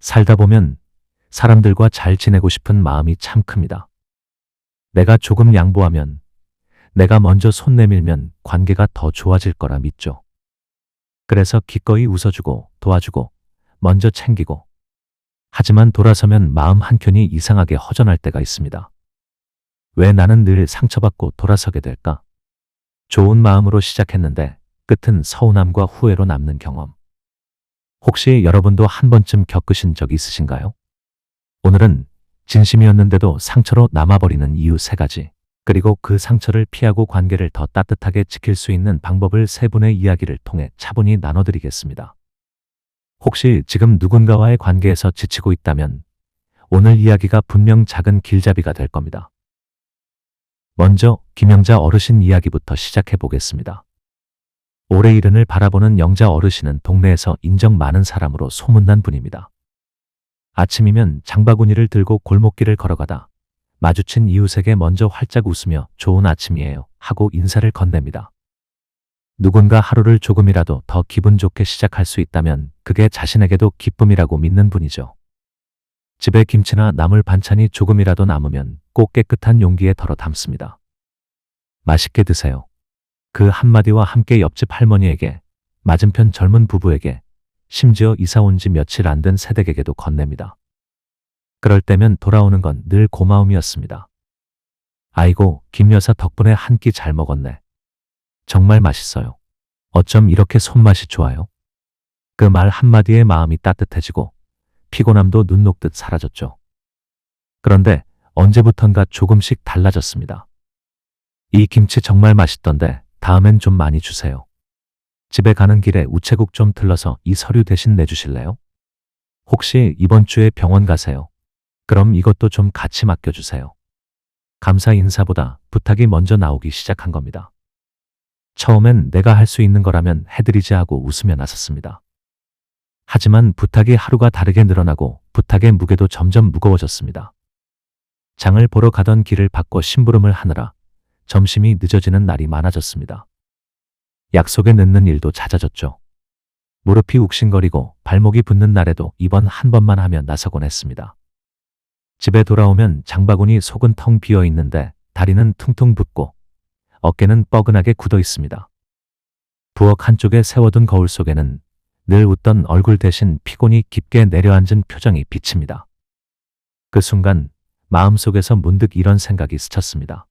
살다 보면 사람들과 잘 지내고 싶은 마음이 참 큽니다. 내가 조금 양보하면, 내가 먼저 손 내밀면 관계가 더 좋아질 거라 믿죠. 그래서 기꺼이 웃어주고 도와주고 먼저 챙기고, 하지만 돌아서면 마음 한켠이 이상하게 허전할 때가 있습니다. 왜 나는 늘 상처받고 돌아서게 될까? 좋은 마음으로 시작했는데 끝은 서운함과 후회로 남는 경험. 혹시 여러분도 한 번쯤 겪으신 적 있으신가요? 오늘은 진심이었는데도 상처로 남아버리는 이유 3가지, 그리고 그 상처를 피하고 관계를 더 따뜻하게 지킬 수 있는 방법을 3분의 이야기를 통해 차분히 나눠드리겠습니다. 혹시 지금 누군가와의 관계에서 지치고 있다면 오늘 이야기가 분명 작은 길잡이가 될 겁니다. 먼저 김영자 어르신 이야기부터 시작해 보겠습니다. 오래 이른을 바라보는 영자 어르신은 동네에서 인정 많은 사람으로 소문난 분입니다. 아침이면 장바구니를 들고 골목길을 걸어가다 마주친 이웃에게 먼저 활짝 웃으며 좋은 아침이에요 하고 인사를 건넵니다. 누군가 하루를 조금이라도 더 기분 좋게 시작할 수 있다면 그게 자신에게도 기쁨이라고 믿는 분이죠. 집에 김치나 나물 반찬이 조금이라도 남으면 꼭 깨끗한 용기에 덜어 담습니다. 맛있게 드세요. 그 한마디와 함께 옆집 할머니에게, 맞은편 젊은 부부에게, 심지어 이사 온 지 며칠 안 된 새댁에게도 건넵니다. 그럴 때면 돌아오는 건 늘 고마움이었습니다. 아이고, 김 여사 덕분에 한 끼 잘 먹었네. 정말 맛있어요. 어쩜 이렇게 손맛이 좋아요? 그 말 한마디에 마음이 따뜻해지고 피곤함도 눈 녹듯 사라졌죠. 그런데 언제부턴가 조금씩 달라졌습니다. 이 김치 정말 맛있던데 다음엔 좀 많이 주세요. 집에 가는 길에 우체국 좀 들러서 이 서류 대신 내주실래요? 혹시 이번 주에 병원 가세요? 그럼 이것도 좀 같이 맡겨주세요. 감사 인사보다 부탁이 먼저 나오기 시작한 겁니다. 처음엔 내가 할 수 있는 거라면 해드리지 하고 웃으며 나섰습니다. 하지만 부탁이 하루가 다르게 늘어나고 부탁의 무게도 점점 무거워졌습니다. 장을 보러 가던 길을 바꿔 심부름을 하느라 점심이 늦어지는 날이 많아졌습니다. 약속에 늦는 일도 잦아졌죠. 무릎이 욱신거리고 발목이 붓는 날에도 이번 한 번만 하며 나서곤 했습니다. 집에 돌아오면 장바구니 속은 텅 비어 있는데 다리는 퉁퉁 붓고 어깨는 뻐근하게 굳어 있습니다. 부엌 한쪽에 세워둔 거울 속에는 늘 웃던 얼굴 대신 피곤이 깊게 내려앉은 표정이 비칩니다. 그 순간 마음속에서 문득 이런 생각이 스쳤습니다.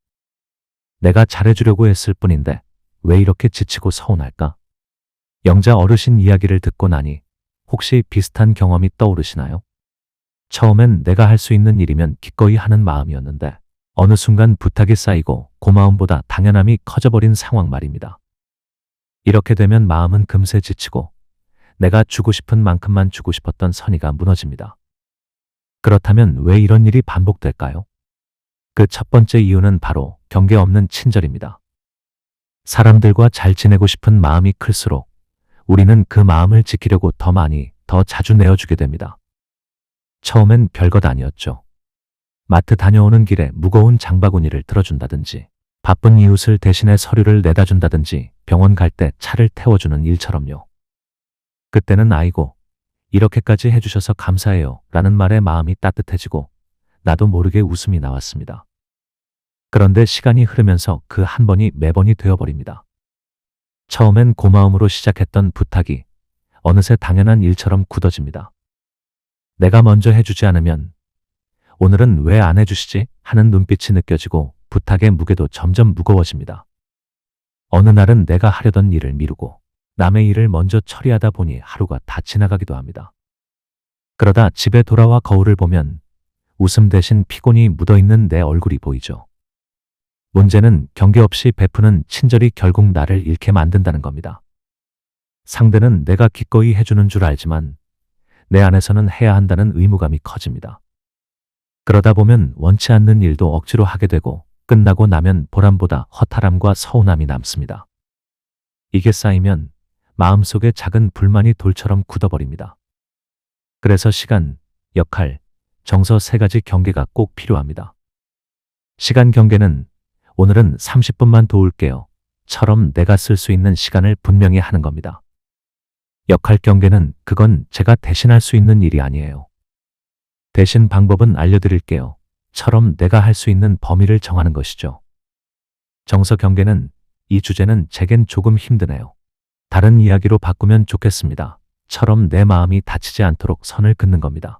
내가 잘해주려고 했을 뿐인데 왜 이렇게 지치고 서운할까? 영자 어르신 이야기를 듣고 나니 혹시 비슷한 경험이 떠오르시나요? 처음엔 내가 할 수 있는 일이면 기꺼이 하는 마음이었는데 어느 순간 부탁이 쌓이고 고마움보다 당연함이 커져버린 상황 말입니다. 이렇게 되면 마음은 금세 지치고 내가 주고 싶은 만큼만 주고 싶었던 선의가 무너집니다. 그렇다면 왜 이런 일이 반복될까요? 그 첫 번째 이유는 바로 경계 없는 친절입니다. 사람들과 잘 지내고 싶은 마음이 클수록 우리는 그 마음을 지키려고 더 많이, 더 자주 내어주게 됩니다. 처음엔 별것 아니었죠. 마트 다녀오는 길에 무거운 장바구니를 들어준다든지, 바쁜 이웃을 대신해 서류를 내다 준다든지, 병원 갈 때 차를 태워주는 일처럼요. 그때는 아이고, 이렇게까지 해주셔서 감사해요 라는 말에 마음이 따뜻해지고 나도 모르게 웃음이 나왔습니다. 그런데 시간이 흐르면서 그 한 번이 매번이 되어버립니다. 처음엔 고마움으로 시작했던 부탁이 어느새 당연한 일처럼 굳어집니다. 내가 먼저 해주지 않으면 오늘은 왜 안 해주시지 하는 눈빛이 느껴지고 부탁의 무게도 점점 무거워집니다. 어느 날은 내가 하려던 일을 미루고 남의 일을 먼저 처리하다 보니 하루가 다 지나가기도 합니다. 그러다 집에 돌아와 거울을 보면 웃음 대신 피곤이 묻어있는 내 얼굴이 보이죠. 문제는 경계 없이 베푸는 친절이 결국 나를 잃게 만든다는 겁니다. 상대는 내가 기꺼이 해주는 줄 알지만 내 안에서는 해야 한다는 의무감이 커집니다. 그러다 보면 원치 않는 일도 억지로 하게 되고 끝나고 나면 보람보다 허탈함과 서운함이 남습니다. 이게 쌓이면 마음속에 작은 불만이 돌처럼 굳어버립니다. 그래서 시간, 역할, 정서 3가지 경계가 꼭 필요합니다. 시간 경계는 오늘은 30분만 도울게요 처럼 내가 쓸 수 있는 시간을 분명히 하는 겁니다. 역할 경계는 그건 제가 대신할 수 있는 일이 아니에요. 대신 방법은 알려드릴게요. 처럼 내가 할 수 있는 범위를 정하는 것이죠. 정서 경계는 이 주제는 제겐 조금 힘드네요. 다른 이야기로 바꾸면 좋겠습니다. 처럼 내 마음이 다치지 않도록 선을 긋는 겁니다.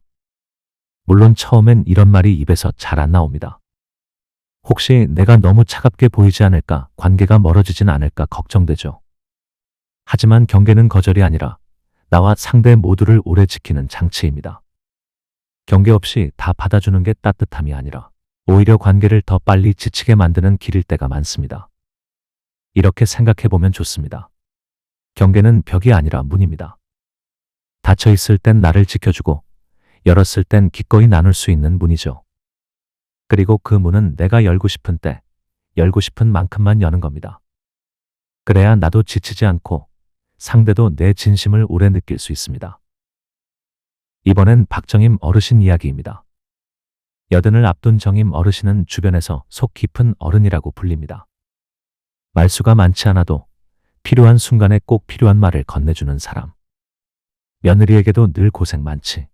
물론 처음엔 이런 말이 입에서 잘 안 나옵니다. 혹시 내가 너무 차갑게 보이지 않을까, 관계가 멀어지진 않을까 걱정되죠. 하지만 경계는 거절이 아니라 나와 상대 모두를 오래 지키는 장치입니다. 경계 없이 다 받아주는 게 따뜻함이 아니라 오히려 관계를 더 빨리 지치게 만드는 길일 때가 많습니다. 이렇게 생각해보면 좋습니다. 경계는 벽이 아니라 문입니다. 닫혀있을 땐 나를 지켜주고 열었을 땐 기꺼이 나눌 수 있는 문이죠. 그리고 그 문은 내가 열고 싶은 때, 열고 싶은 만큼만 여는 겁니다. 그래야 나도 지치지 않고 상대도 내 진심을 오래 느낄 수 있습니다. 이번엔 박정임 어르신 이야기입니다. 여든을 앞둔 정임 어르신은 주변에서 속 깊은 어른이라고 불립니다. 말수가 많지 않아도 필요한 순간에 꼭 필요한 말을 건네주는 사람. 며느리에게도 늘 고생 많지.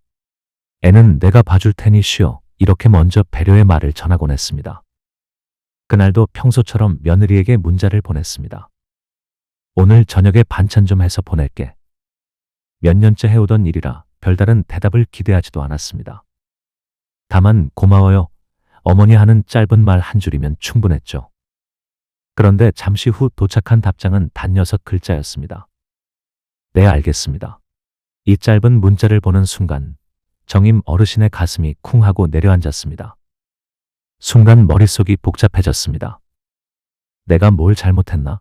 애는 내가 봐줄 테니 쉬어. 이렇게 먼저 배려의 말을 전하곤 했습니다. 그날도 평소처럼 며느리에게 문자를 보냈습니다. 오늘 저녁에 반찬 좀 해서 보낼게. 몇 년째 해오던 일이라 별다른 대답을 기대하지도 않았습니다. 다만 고마워요. 어머니 하는 짧은 말 한 줄이면 충분했죠. 그런데 잠시 후 도착한 답장은 단 6글자였습니다. 네, 알겠습니다. 이 짧은 문자를 보는 순간 정임 어르신의 가슴이 쿵 하고 내려앉았습니다. 순간 머릿속이 복잡해졌습니다. 내가 뭘 잘못했나?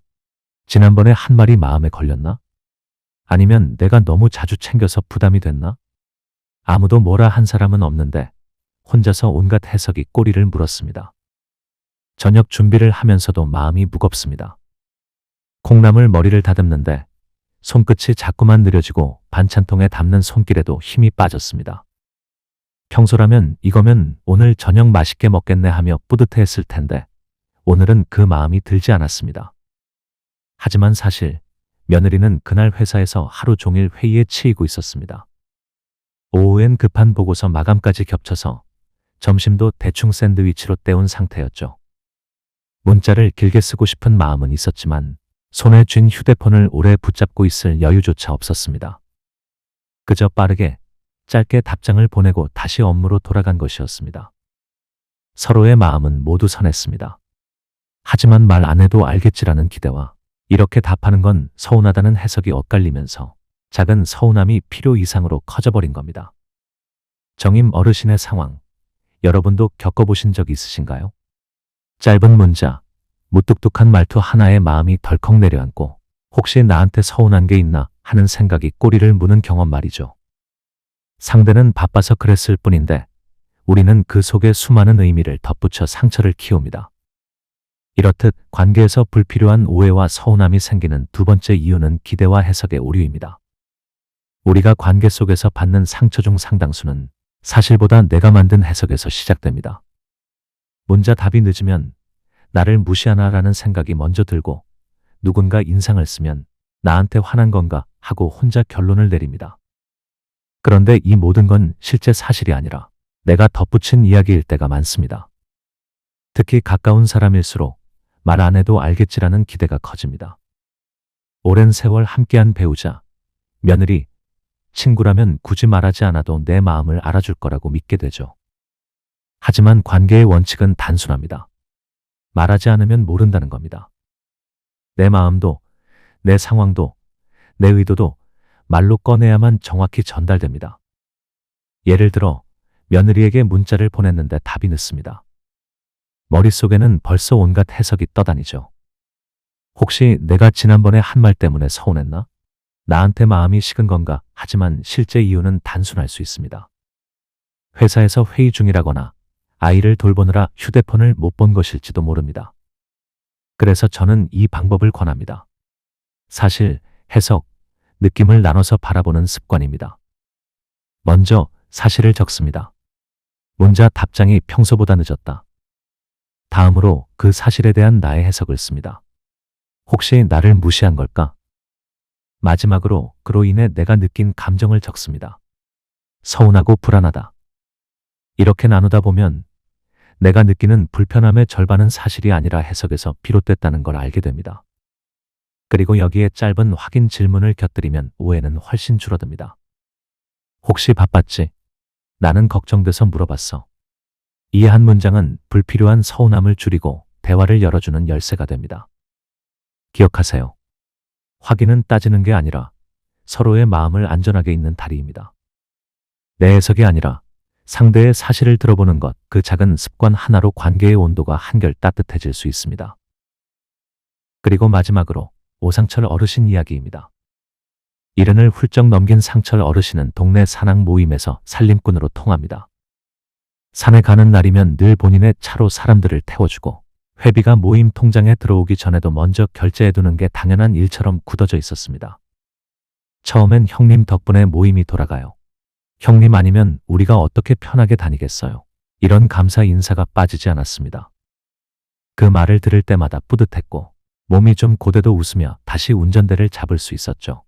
지난번에 한 말이 마음에 걸렸나? 아니면 내가 너무 자주 챙겨서 부담이 됐나? 아무도 뭐라 한 사람은 없는데 혼자서 온갖 해석이 꼬리를 물었습니다. 저녁 준비를 하면서도 마음이 무겁습니다. 콩나물 머리를 다듬는데 손끝이 자꾸만 느려지고 반찬통에 담는 손길에도 힘이 빠졌습니다. 평소라면 이거면 오늘 저녁 맛있게 먹겠네 하며 뿌듯해했을 텐데 오늘은 그 마음이 들지 않았습니다. 하지만 사실 며느리는 그날 회사에서 하루 종일 회의에 치이고 있었습니다. 오후엔 급한 보고서 마감까지 겹쳐서 점심도 대충 샌드위치로 때운 상태였죠. 문자를 길게 쓰고 싶은 마음은 있었지만 손에 쥔 휴대폰을 오래 붙잡고 있을 여유조차 없었습니다. 그저 빠르게 짧게 답장을 보내고 다시 업무로 돌아간 것이었습니다. 서로의 마음은 모두 선했습니다. 하지만 말 안 해도 알겠지라는 기대와 이렇게 답하는 건 서운하다는 해석이 엇갈리면서 작은 서운함이 필요 이상으로 커져버린 겁니다. 정임 어르신의 상황, 여러분도 겪어보신 적 있으신가요? 짧은 문자, 무뚝뚝한 말투 하나에 마음이 덜컥 내려앉고 혹시 나한테 서운한 게 있나 하는 생각이 꼬리를 무는 경험 말이죠. 상대는 바빠서 그랬을 뿐인데 우리는 그 속에 수많은 의미를 덧붙여 상처를 키웁니다. 이렇듯 관계에서 불필요한 오해와 서운함이 생기는 두 번째 이유는 기대와 해석의 오류입니다. 우리가 관계 속에서 받는 상처 중 상당수는 사실보다 내가 만든 해석에서 시작됩니다. 문자 답이 늦으면 나를 무시하나라는 생각이 먼저 들고 누군가 인상을 쓰면 나한테 화난 건가 하고 혼자 결론을 내립니다. 그런데 이 모든 건 실제 사실이 아니라 내가 덧붙인 이야기일 때가 많습니다. 특히 가까운 사람일수록 말 안 해도 알겠지라는 기대가 커집니다. 오랜 세월 함께한 배우자, 며느리, 친구라면 굳이 말하지 않아도 내 마음을 알아줄 거라고 믿게 되죠. 하지만 관계의 원칙은 단순합니다. 말하지 않으면 모른다는 겁니다. 내 마음도, 내 상황도, 내 의도도 말로 꺼내야만 정확히 전달됩니다. 예를 들어 며느리에게 문자를 보냈는데 답이 늦습니다. 머릿속에는 벌써 온갖 해석이 떠다니죠. 혹시 내가 지난번에 한 말 때문에 서운했나? 나한테 마음이 식은 건가? 하지만 실제 이유는 단순할 수 있습니다. 회사에서 회의 중이라거나 아이를 돌보느라 휴대폰을 못 본 것일지도 모릅니다. 그래서 저는 이 방법을 권합니다. 사실, 해석, 느낌을 나눠서 바라보는 습관입니다. 먼저 사실을 적습니다. 문자 답장이 평소보다 늦었다. 다음으로 그 사실에 대한 나의 해석을 씁니다. 혹시 나를 무시한 걸까? 마지막으로 그로 인해 내가 느낀 감정을 적습니다. 서운하고 불안하다. 이렇게 나누다 보면 내가 느끼는 불편함의 절반은 사실이 아니라 해석에서 비롯됐다는 걸 알게 됩니다. 그리고 여기에 짧은 확인 질문을 곁들이면 오해는 훨씬 줄어듭니다. 혹시 바빴지? 나는 걱정돼서 물어봤어. 이 한 문장은 불필요한 서운함을 줄이고 대화를 열어주는 열쇠가 됩니다. 기억하세요. 확인은 따지는 게 아니라 서로의 마음을 안전하게 잇는 다리입니다. 내 해석이 아니라 상대의 사실을 들어보는 것, 그 작은 습관 하나로 관계의 온도가 한결 따뜻해질 수 있습니다. 그리고 마지막으로 오상철 어르신 이야기입니다. 70을 훌쩍 넘긴 상철 어르신은 동네 산악 모임에서 살림꾼으로 통합니다. 산에 가는 날이면 늘 본인의 차로 사람들을 태워주고 회비가 모임 통장에 들어오기 전에도 먼저 결제해두는 게 당연한 일처럼 굳어져 있었습니다. 처음엔 형님 덕분에 모임이 돌아가요. 형님 아니면 우리가 어떻게 편하게 다니겠어요. 이런 감사 인사가 빠지지 않았습니다. 그 말을 들을 때마다 뿌듯했고 몸이 좀 고돼도 웃으며 다시 운전대를 잡을 수 있었죠.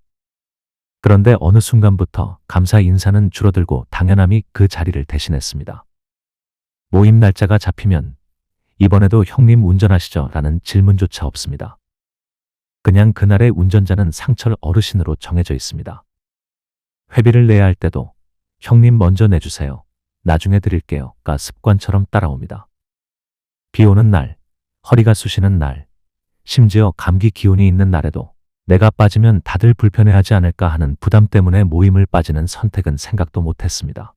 그런데 어느 순간부터 감사 인사는 줄어들고 당연함이 그 자리를 대신했습니다. 모임 날짜가 잡히면 이번에도 형님 운전하시죠? 라는 질문조차 없습니다. 그냥 그날의 운전자는 상철 어르신으로 정해져 있습니다. 회비를 내야 할 때도 형님 먼저 내주세요. 나중에 드릴게요.가 습관처럼 따라옵니다. 비 오는 날, 허리가 쑤시는 날, 심지어 감기 기운이 있는 날에도 내가 빠지면 다들 불편해하지 않을까 하는 부담 때문에 모임을 빠지는 선택은 생각도 못했습니다.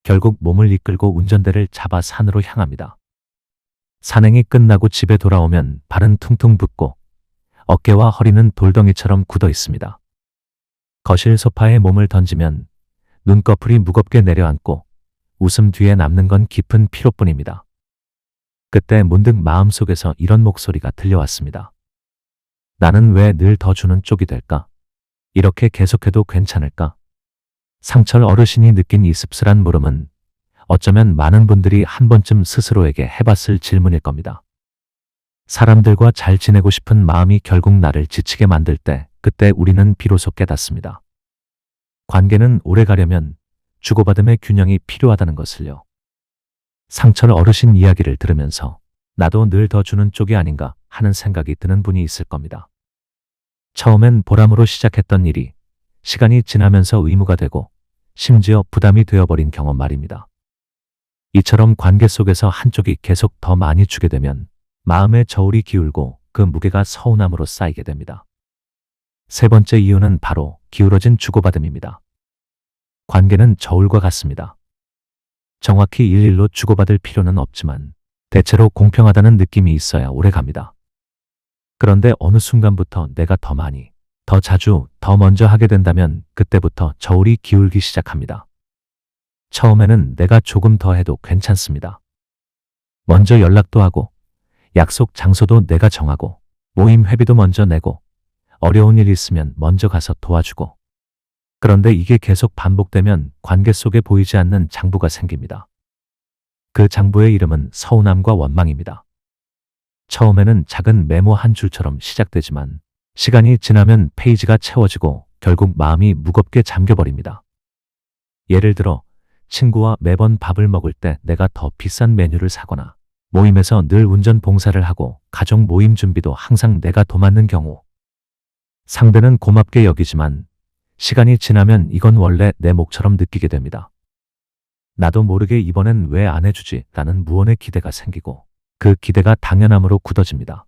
결국 몸을 이끌고 운전대를 잡아 산으로 향합니다. 산행이 끝나고 집에 돌아오면 발은 퉁퉁 붓고 어깨와 허리는 돌덩이처럼 굳어 있습니다. 거실 소파에 몸을 던지면 눈꺼풀이 무겁게 내려앉고 웃음 뒤에 남는 건 깊은 피로뿐입니다. 그때 문득 마음속에서 이런 목소리가 들려왔습니다. 나는 왜 늘 더 주는 쪽이 될까? 이렇게 계속해도 괜찮을까? 상철 어르신이 느낀 이 씁쓸한 물음은 어쩌면 많은 분들이 한 번쯤 스스로에게 해봤을 질문일 겁니다. 사람들과 잘 지내고 싶은 마음이 결국 나를 지치게 만들 때, 그때 우리는 비로소 깨닫습니다. 관계는 오래 가려면 주고받음의 균형이 필요하다는 것을요. 상철 어르신 이야기를 들으면서 나도 늘 더 주는 쪽이 아닌가 하는 생각이 드는 분이 있을 겁니다. 처음엔 보람으로 시작했던 일이 시간이 지나면서 의무가 되고 심지어 부담이 되어버린 경험 말입니다. 이처럼 관계 속에서 한쪽이 계속 더 많이 주게 되면 마음의 저울이 기울고 그 무게가 서운함으로 쌓이게 됩니다. 세 번째 이유는 바로 기울어진 주고받음입니다. 관계는 저울과 같습니다. 정확히 일일로 주고받을 필요는 없지만 대체로 공평하다는 느낌이 있어야 오래 갑니다. 그런데 어느 순간부터 내가 더 많이, 더 자주, 더 먼저 하게 된다면 그때부터 저울이 기울기 시작합니다. 처음에는 내가 조금 더 해도 괜찮습니다. 먼저 연락도 하고, 약속 장소도 내가 정하고, 모임 회비도 먼저 내고, 어려운 일 있으면 먼저 가서 도와주고. 그런데 이게 계속 반복되면 관계 속에 보이지 않는 장부가 생깁니다. 그 장부의 이름은 서운함과 원망입니다. 처음에는 작은 메모 한 줄처럼 시작되지만 시간이 지나면 페이지가 채워지고 결국 마음이 무겁게 잠겨버립니다. 예를 들어 친구와 매번 밥을 먹을 때 내가 더 비싼 메뉴를 사거나 모임에서 늘 운전 봉사를 하고 가족 모임 준비도 항상 내가 도맡는 경우, 상대는 고맙게 여기지만 시간이 지나면 이건 원래 내 몫처럼 느끼게 됩니다. 나도 모르게 이번엔 왜 안 해주지? 라는 무언의 기대가 생기고 그 기대가 당연함으로 굳어집니다.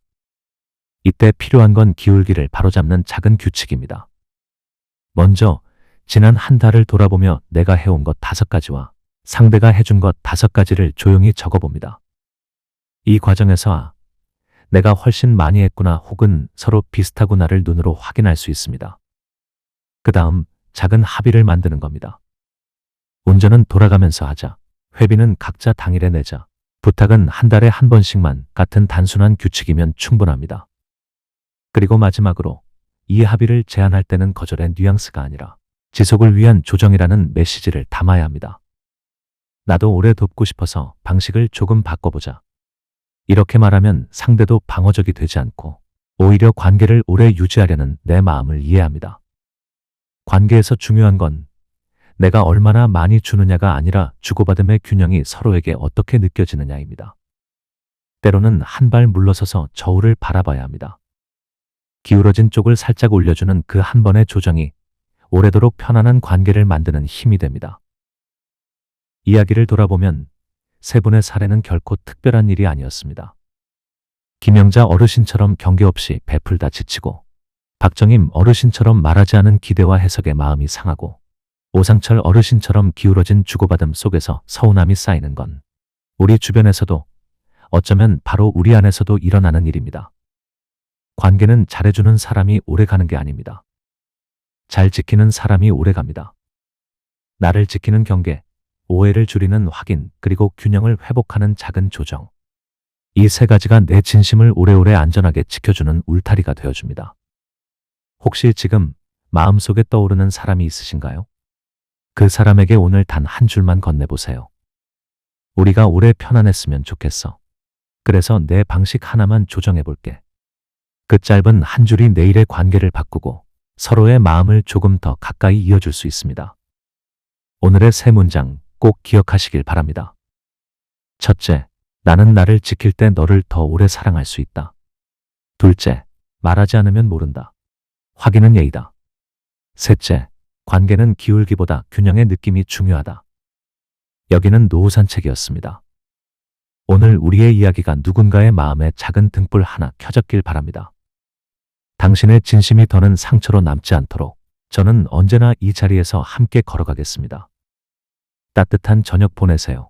이때 필요한 건 기울기를 바로잡는 작은 규칙입니다. 먼저 지난 한 달을 돌아보며 내가 해온 것 5가지와 상대가 해준 것 5가지를 조용히 적어봅니다. 이 과정에서 내가 훨씬 많이 했구나 혹은 서로 비슷하구나를 눈으로 확인할 수 있습니다. 그 다음 작은 합의를 만드는 겁니다. 운전은 돌아가면서 하자. 회비는 각자 당일에 내자. 부탁은 한 달에 한 번씩만 같은 단순한 규칙이면 충분합니다. 그리고 마지막으로 이 합의를 제안할 때는 거절의 뉘앙스가 아니라 지속을 위한 조정이라는 메시지를 담아야 합니다. 나도 오래 돕고 싶어서 방식을 조금 바꿔보자. 이렇게 말하면 상대도 방어적이 되지 않고 오히려 관계를 오래 유지하려는 내 마음을 이해합니다. 관계에서 중요한 건 내가 얼마나 많이 주느냐가 아니라 주고받음의 균형이 서로에게 어떻게 느껴지느냐입니다. 때로는 한 발 물러서서 저울을 바라봐야 합니다. 기울어진 쪽을 살짝 올려주는 그 한 번의 조정이 오래도록 편안한 관계를 만드는 힘이 됩니다. 이야기를 돌아보면 세 분의 사례는 결코 특별한 일이 아니었습니다. 김영자 어르신처럼 경계 없이 베풀다 지치고, 박정임 어르신처럼 말하지 않은 기대와 해석에 마음이 상하고, 오상철 어르신처럼 기울어진 주고받음 속에서 서운함이 쌓이는 건 우리 주변에서도, 어쩌면 바로 우리 안에서도 일어나는 일입니다. 관계는 잘해주는 사람이 오래 가는 게 아닙니다. 잘 지키는 사람이 오래 갑니다. 나를 지키는 경계, 오해를 줄이는 확인, 그리고 균형을 회복하는 작은 조정. 이 세 가지가 내 진심을 오래오래 안전하게 지켜주는 울타리가 되어줍니다. 혹시 지금 마음속에 떠오르는 사람이 있으신가요? 그 사람에게 오늘 단 한 줄만 건네보세요. 우리가 오래 편안했으면 좋겠어. 그래서 내 방식 하나만 조정해볼게. 그 짧은 한 줄이 내일의 관계를 바꾸고 서로의 마음을 조금 더 가까이 이어줄 수 있습니다. 오늘의 세 문장 꼭 기억하시길 바랍니다. 첫째, 나는 나를 지킬 때 너를 더 오래 사랑할 수 있다. 둘째, 말하지 않으면 모른다. 확인은 예의다. 셋째, 관계는 기울기보다 균형의 느낌이 중요하다. 여기는 노후 산책이었습니다. 오늘 우리의 이야기가 누군가의 마음에 작은 등불 하나 켜졌길 바랍니다. 당신의 진심이 더는 상처로 남지 않도록 저는 언제나 이 자리에서 함께 걸어가겠습니다. 따뜻한 저녁 보내세요.